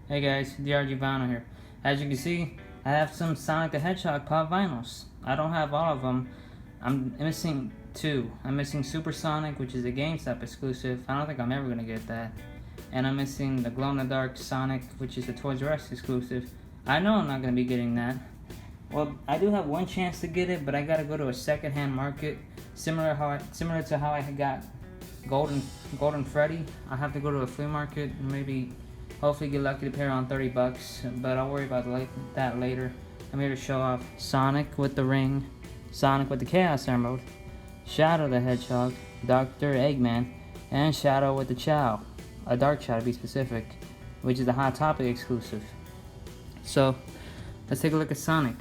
Hey guys, DRG Vinyl here. As you can see, I have some Sonic the Hedgehog pop vinyls. I don't have all of them. I'm missing two. I'm missing Super Sonic, which is a GameStop exclusive. I don't think I'm ever gonna get that. And I'm missing the Glow in the Dark Sonic, which is a Toys R Us exclusive. I know I'm not gonna be getting that. Well, I do have one chance to get it, but I gotta go to a secondhand market, similar to how I got Golden Freddy. I have to go to a flea market, maybe. Hopefully get lucky to pay around $30, but I'll worry about that later. I'm here to show off Sonic with the ring, Sonic with the Chaos Emerald, Shadow the Hedgehog, Dr. Eggman, and Shadow with the Chow, a Dark Chow to be specific, which is the Hot Topic exclusive. So, let's take a look at Sonic.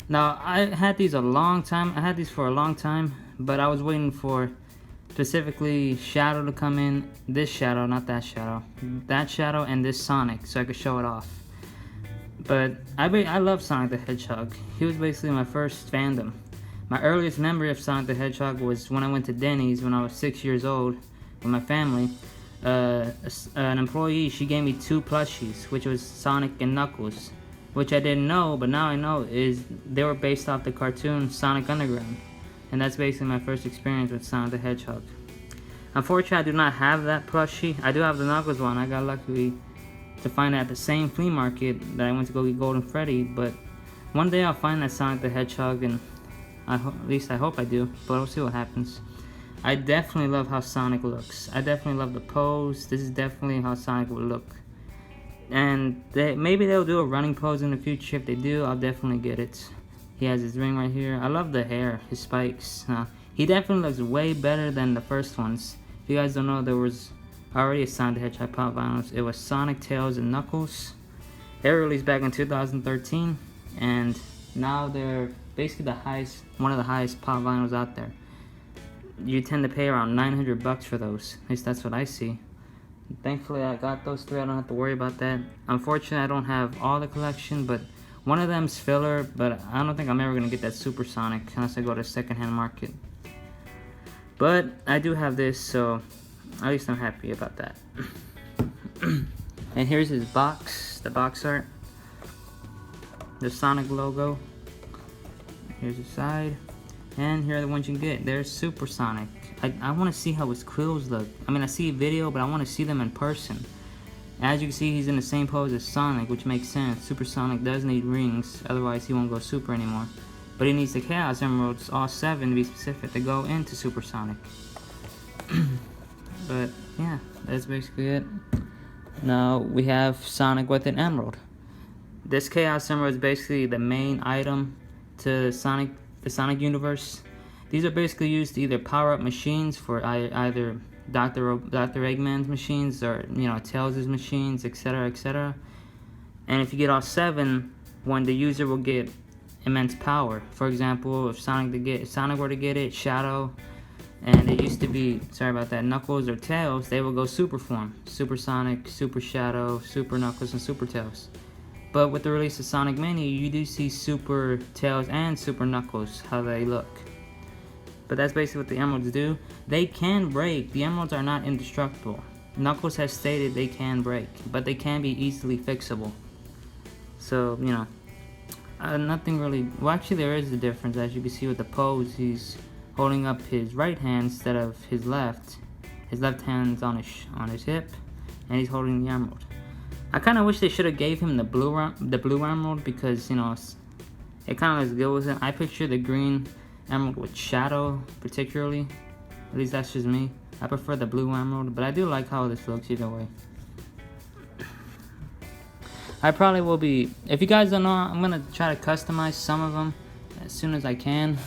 Now, I had these for a long time, but I was waiting for specifically Shadow to come in, this Shadow, not that Shadow, that Shadow and this Sonic, so I could show it off. But I love Sonic the Hedgehog. He was basically my first fandom. My earliest memory of Sonic the Hedgehog was when I went to Denny's when I was 6 years old with my family. An employee, she gave me two plushies, which was Sonic and Knuckles, which I didn't know, but now I know they were based off the cartoon Sonic Underground. And that's basically my first experience with Sonic the Hedgehog. Unfortunately, I do not have that plushie. I do have the Knuckles one. I got lucky to find it at the same flea market that I went to go get Golden Freddy. But one day I'll find that Sonic the Hedgehog, and at least I hope I do. But we'll see what happens. I definitely love how Sonic looks. I definitely love the pose. This is definitely how Sonic would look. And maybe they'll do a running pose in the future. If they do, I'll definitely get it. He has his ring right here. I love the hair, his spikes. He definitely looks way better than the first ones. If you guys don't know, there was already a Sonic the Hedgehog pop vinyls. It was Sonic, Tails, and Knuckles. They were released back in 2013, and now they're basically one of the highest pop vinyls out there. You tend to pay around $900 for those. At least that's what I see. Thankfully, I got those three. I don't have to worry about that. Unfortunately, I don't have all the collection, but one of them's filler, but I don't think I'm ever going to get that Super Sonic unless I go to a secondhand market. But I do have this, so at least I'm happy about that. And here's his box, the box art. The Sonic logo. Here's the side. And here are the ones you can get. There's Super Sonic. I want to see how his quills look. I mean, I see a video, but I want to see them in person. As you can see, he's in the same pose as Sonic, which makes sense. Super Sonic does need rings, otherwise he won't go Super anymore. But he needs the Chaos Emeralds, all 7 to be specific, to go into Super Sonic. But yeah, that's basically it. Now we have Sonic with an Emerald. This Chaos Emerald is basically the main item to the Sonic universe. These are basically used to either power up machines for either Dr. Eggman's machines or, Tails' machines, etc., etc. And if you get all 7, when the user will get immense power. For example, if Sonic were to get it, Shadow, and it used to be, Knuckles or Tails, they will go Super form. Super Sonic, Super Shadow, Super Knuckles, and Super Tails. But with the release of Sonic Mini, you do see Super Tails and Super Knuckles, how they look. But that's basically what the emeralds do. They can break. The emeralds are not indestructible. Knuckles has stated they can break, but they can be easily fixable. So, nothing really. Well, actually, there is a difference. As you can see with the pose, he's holding up his right hand instead of his left. His left hand's on his hip, and he's holding the emerald. I kind of wish they should have gave him the blue emerald because it kind of looks good with it. I picture the green emerald with Shadow particularly. At least that's just me. I prefer the blue emerald, but I do like how this looks either way. I probably will be, if you guys don't know, I'm gonna try to customize some of them as soon as I can.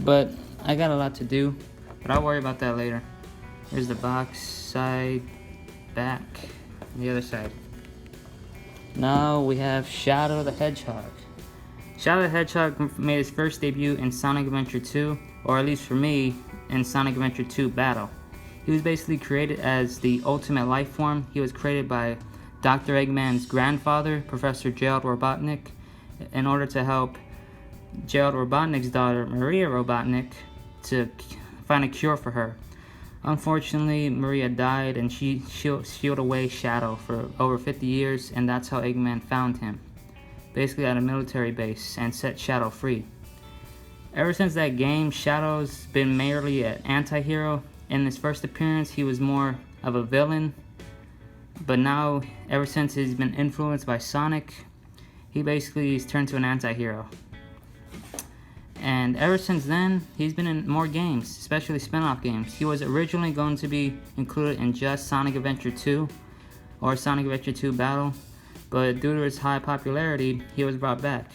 But I got a lot to do, but I'll worry about that later. Here's the box, side, back, and the other side. Now we have Shadow the Hedgehog. Shadow the Hedgehog made his first debut in Sonic Adventure 2, or at least for me, in Sonic Adventure 2 Battle. He was basically created as the ultimate life form. He was created by Dr. Eggman's grandfather, Professor Gerald Robotnik, in order to help Gerald Robotnik's daughter, Maria Robotnik, to find a cure for her. Unfortunately, Maria died and she sealed away Shadow for over 50 years, and that's how Eggman found him. Basically at a military base, and set Shadow free. Ever since that game, Shadow's been merely an anti-hero. In his first appearance, he was more of a villain. But now, ever since he's been influenced by Sonic, he basically has turned to an anti-hero. And ever since then, he's been in more games, especially spin-off games. He was originally going to be included in just Sonic Adventure 2 or Sonic Adventure 2 Battle, but due to his high popularity, he was brought back.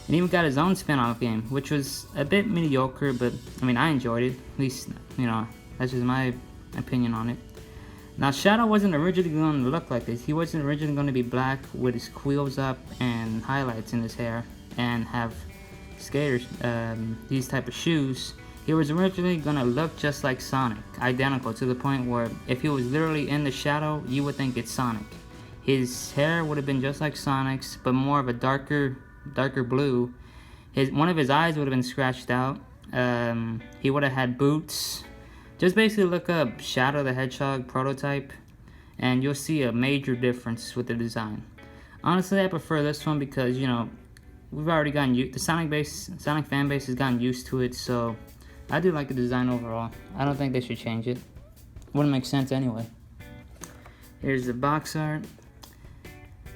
And even got his own spin-off game, which was a bit mediocre, but I mean, I enjoyed it. At least, you know, that's just my opinion on it. Now, Shadow wasn't originally going to look like this. He wasn't originally going to be black with his quills up and highlights in his hair and have skaters, these type of shoes. He was originally going to look just like Sonic, identical, to the point where if he was literally in the shadow, you would think it's Sonic. His hair would have been just like Sonic's, but more of a darker blue. One of his eyes would have been scratched out. He would have had boots. Just basically look up Shadow the Hedgehog prototype, and you'll see a major difference with the design. Honestly, I prefer this one because, you know, we've already gotten the Sonic fan base has gotten used to it, so I do like the design overall. I don't think they should change it. Wouldn't make sense anyway. Here's the box art.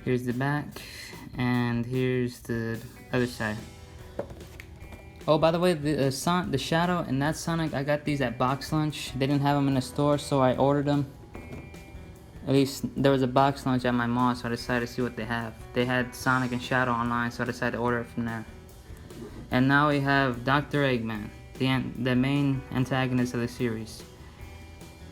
Here's the back, and here's the other side. Oh, by the way, the Shadow and that Sonic, I got these at Box Lunch. They didn't have them in the store, so I ordered them. At least there was a Box Lunch at my mall, so I decided to see what they have. They had Sonic and Shadow online, so I decided to order it from there. And now we have Dr. Eggman, the main antagonist of the series.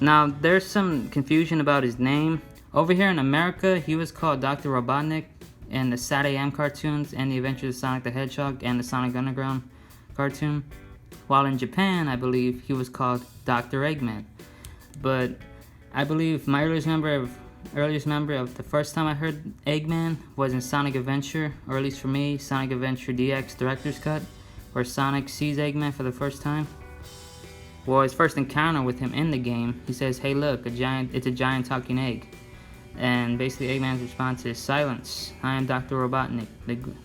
Now, there's some confusion about his name. Over here in America, he was called Dr. Robotnik in the Sat AM cartoons and the Adventures of Sonic the Hedgehog and the Sonic Underground cartoon. While in Japan, I believe he was called Dr. Eggman. But I believe my earliest memory of the first time I heard Eggman was in Sonic Adventure, or at least for me, Sonic Adventure DX Director's Cut, where Sonic sees Eggman for the first time. Well, his first encounter with him in the game, he says, "Hey, look, it's a giant talking egg." And basically Eggman's response is, "Silence, I am Dr. Robotnik,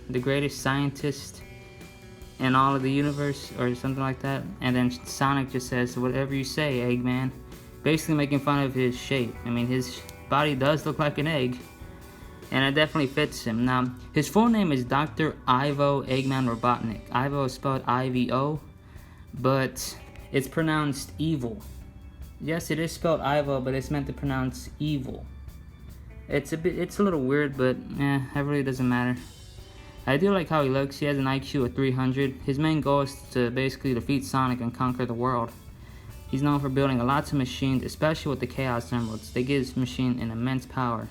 the greatest scientist in all of the universe," or something like that. And then Sonic just says, "Whatever you say, Eggman," basically making fun of his shape. I mean, his body does look like an egg, and it definitely fits him. Now, his full name is Dr. Ivo Eggman Robotnik. Ivo is spelled I-V-O, but it's pronounced evil. Yes, it is spelled Ivo, but it's meant to pronounce evil. It's a little weird, but it really doesn't matter. I do like how he looks. He has an IQ of 300. His main goal is to basically defeat Sonic and conquer the world. He's known for building lots of machines, especially with the Chaos Emeralds. They give his machine an immense power.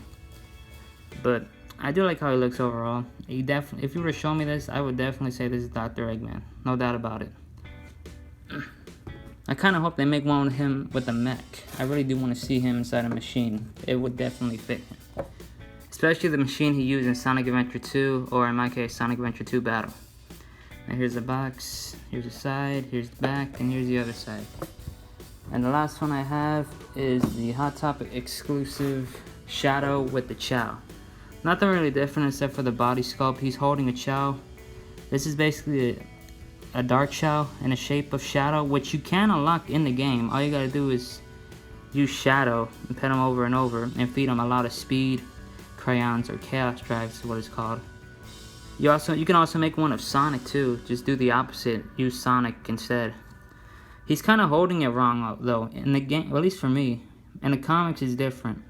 But I do like how he looks overall. If you were to show me this, I would definitely say this is Dr. Eggman. No doubt about it. I kind of hope they make one with him with a mech. I really do want to see him inside a machine. It would definitely fit him. Especially the machine he used in Sonic Adventure 2, or in my case, Sonic Adventure 2 Battle. Now here's the box, here's the side, here's the back, and here's the other side. And the last one I have is the Hot Topic exclusive Shadow with the Chow. Nothing really different except for the body sculpt. He's holding a Chow. This is basically a dark Chow in the shape of Shadow, which you can unlock in the game. All you gotta do is use Shadow and pet him over and over and feed him a lot of speed, crayons, or chaos drives is what it's called. You can also make one of Sonic too. Just do the opposite. Use Sonic instead. He's kind of holding it wrong though. In the game, well, at least for me. In the comics, it's different.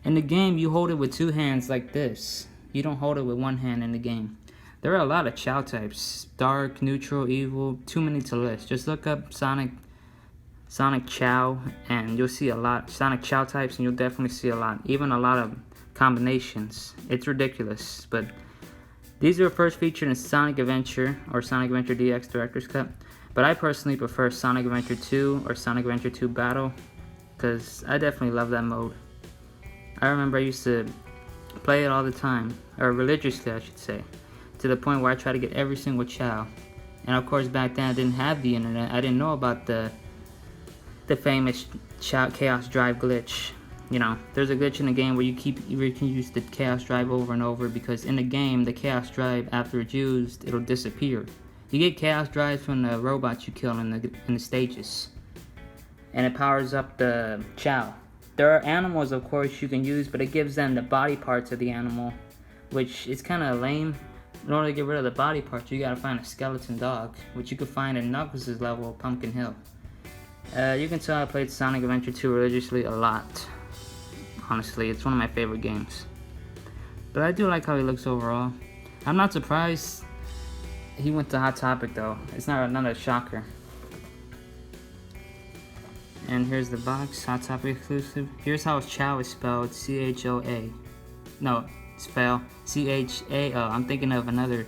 In the game, you hold it with two hands like this. You don't hold it with one hand in the game. There are a lot of Chow types. Dark, neutral, evil. Too many to list. Just look up Sonic Chow and you'll see a lot. Sonic Chow types, and you'll definitely see a lot. Even a lot of combinations. It's ridiculous. But these were first featured in Sonic Adventure or Sonic Adventure DX Director's Cut. But I personally prefer Sonic Adventure 2 or Sonic Adventure 2 Battle, because I definitely love that mode. I remember I used to play it all the time, or religiously I should say, to the point where I tried to get every single Chow. And of course back then I didn't have the internet. I didn't know about the the famous Chaos Drive glitch. You know, there's a glitch in the game where you can use the Chaos Drive over and over, because in the game, the Chaos Drive, after it's used, it'll disappear. You get Chaos Drives from the robots you kill in the stages, and it powers up the Chow. There are animals, of course, you can use, but it gives them the body parts of the animal, which is kind of lame. In order to get rid of the body parts, you gotta find a skeleton dog, which you can find in Knuckles' level of Pumpkin Hill. You can tell I played Sonic Adventure 2 religiously a lot. Honestly, it's one of my favorite games. But I do like how he looks overall. I'm not surprised he went to Hot Topic though. It's not a shocker. And here's the box, Hot Topic exclusive. Here's how Chow is spelled, C-H-O-A. No, it's spelled C-H-A-O. I'm thinking of another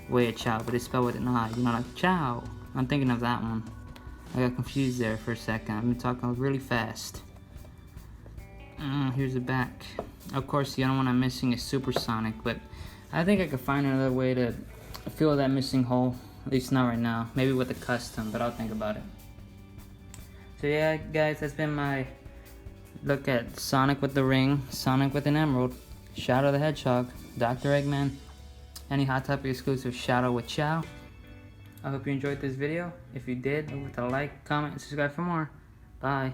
way of Chow, but it's spelled with an I. You know, like Chow. I'm thinking of that one. I got confused there for a second. I've been talking really fast. Here's the back. Of course, the other one I'm missing is Supersonic, but I think I could find another way to fill that missing hole. At least not right now. Maybe with a custom, but I'll think about it. So yeah, guys, that's been my look at Sonic with the ring, Sonic with an emerald, Shadow the Hedgehog, Dr. Eggman, any Hot Topic exclusive Shadow with Chow. I hope you enjoyed this video. If you did, leave a like, comment, and subscribe for more. Bye.